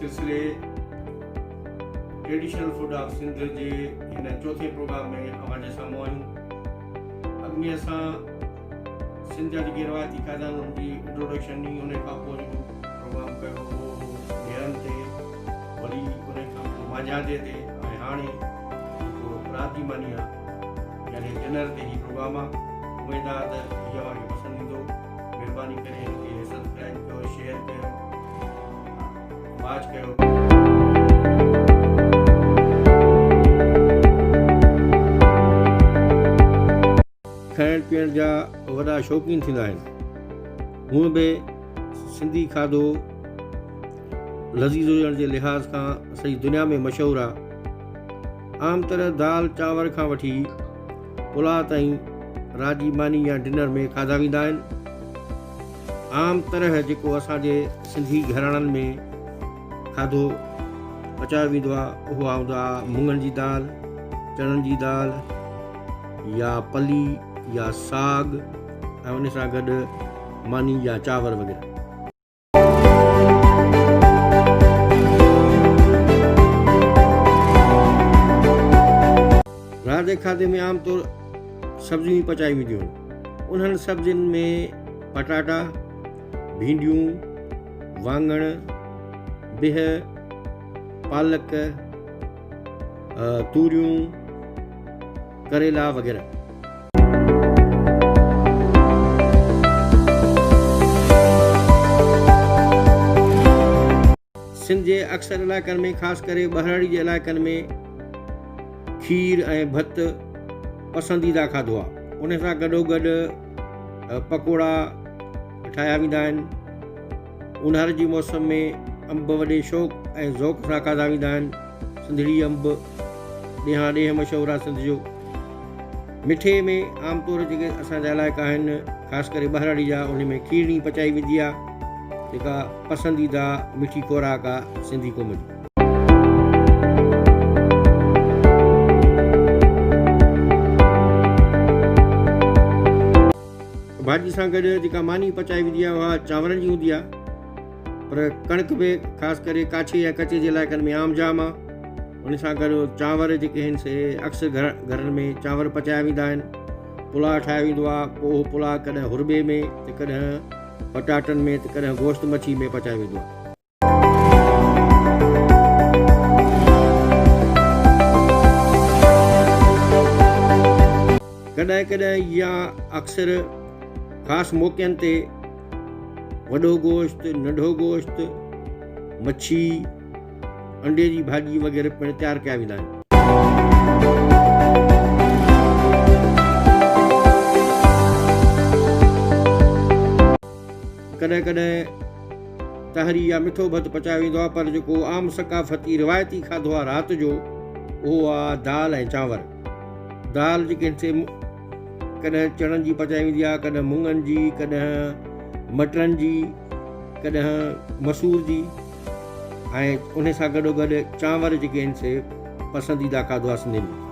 सिलसिले traditional food of Sindh जे इन चौथे प्रोग्राम में अवां जे साम्हूं आहियूं। अॻिमें असां सिंध जा जेके रवायती खाधा आहिनि उन जी इंट्रोडक्शन ॾिनी, उन खां पोइ जेको प्रोग्राम कयो उहो नेरनि ते, वरी उन खां पोइ मांझादे ते, ऐं हाणे जेको राति जी मानी आहे यानी डिनर ते ही प्रोग्राम आहे। उमेद आहे त इहो तव्हांखे पसंदि ईंदो। महिरबानी करे हिनखे सब्सक्राइब कयो, शेयर कयो, वाच कयो। खाइण पीअण जा वॾा शौक़ीन थींदा आहिनि। हूअं बि सिंधी खाधो लज़ीज़ हुजण जे लिहाज़ खां सॼी दुनिया में मशहूरु आहे। आम तरह दाल चांवर खां वठी पुलाउ ताईं राति जी मानी या डिनर में खाधा वेंदा आहिनि। आम तरह जेको असांजे सिंधी घराणनि में खाधो पचायो वेंदो आहे उहो हूंदो आहे मुङनि जी दाल, चणनि जी दाल या पली या साग, ऐं उन सां गॾु मानी या चांवर वग़ैरह। राति जे खाधे में आमतौर सब्जियूं ई पचाई वेंदियूं आहिनि। उन्हनि सब्जियुनि में पटाटा, भिंडियूं, वाङण, बिह, पालक, तूरियूं, करेला वग़ैरह। सिंध जे अक्सर इलाइक़नि में, ख़ासि करे ॿहराड़ी जे इलाइक़नि में खीर ऐं भत पसंदीदा खाधो आहे। उन सां गॾोगॾु पकोड़ा ठाहिया वेंदा आहिनि। ऊन्हारे जी मौसम में अंब वॾे शौक़ ऐं ज़ौक़ सां खाधा वेंदा आहिनि। सिंधड़ी अंब ॾेहां ॾेह मशहूरु आहे सिंध जो। मिठे में आमतौर जेके असांजा इलाइक़ा आहिनि, ख़ासि करे ॿहराड़ी जा, उन में खीरणी पचाई वेंदी आहे जेका पसंदीदा मिठी खुराक आहे सिंधी क़ौम जी। भाॼी सां गॾु जेका मानी पचाई वेंदी आहे उहा चांवरनि जी हूंदी आहे, पर कणिक बि ख़ासि करे काछे या कचे जे इलाइक़नि में आम जाम आहे। उन सां गॾु चांवर जेके आहिनि से अक्सर घरनि में चांवर पचाया वेंदा आहिनि। पुलाउ ठाहियो वेंदो आहे, पोइ उहो पुलाउ कॾहिं हुरबे में त कॾहिं पटाटनि में त कॾहिं गोश्त मच्छी में पचायो वेंदो आहे। कॾहिं कॾहिं या अक्सर ख़ासि मौक़नि ते वॾो गोश्त, नंढो गोश्त, मच्छी, अंडे जी भाॼी वग़ैरह पिणु तयारु कया वेंदा आहिनि। कॾहिं कॾहिं तहरी या मिठो भत पचायो वेंदो आहे, पर जेको आम सकाफ़ती रिवायती खाधो आहे राति जो उहो आहे दाल ऐं चांवर। दाल जेके आहिनि कॾहिं चणनि जी पचाई वेंदी आहे, कॾहिं मुङनि जी, कॾहिं मटरनि जी, कॾहिं मसूर जी, ऐं उन सां गॾोगॾु चांवर जेके आहिनि से पसंदीदा खाधो आहे सिंधियुनि जो।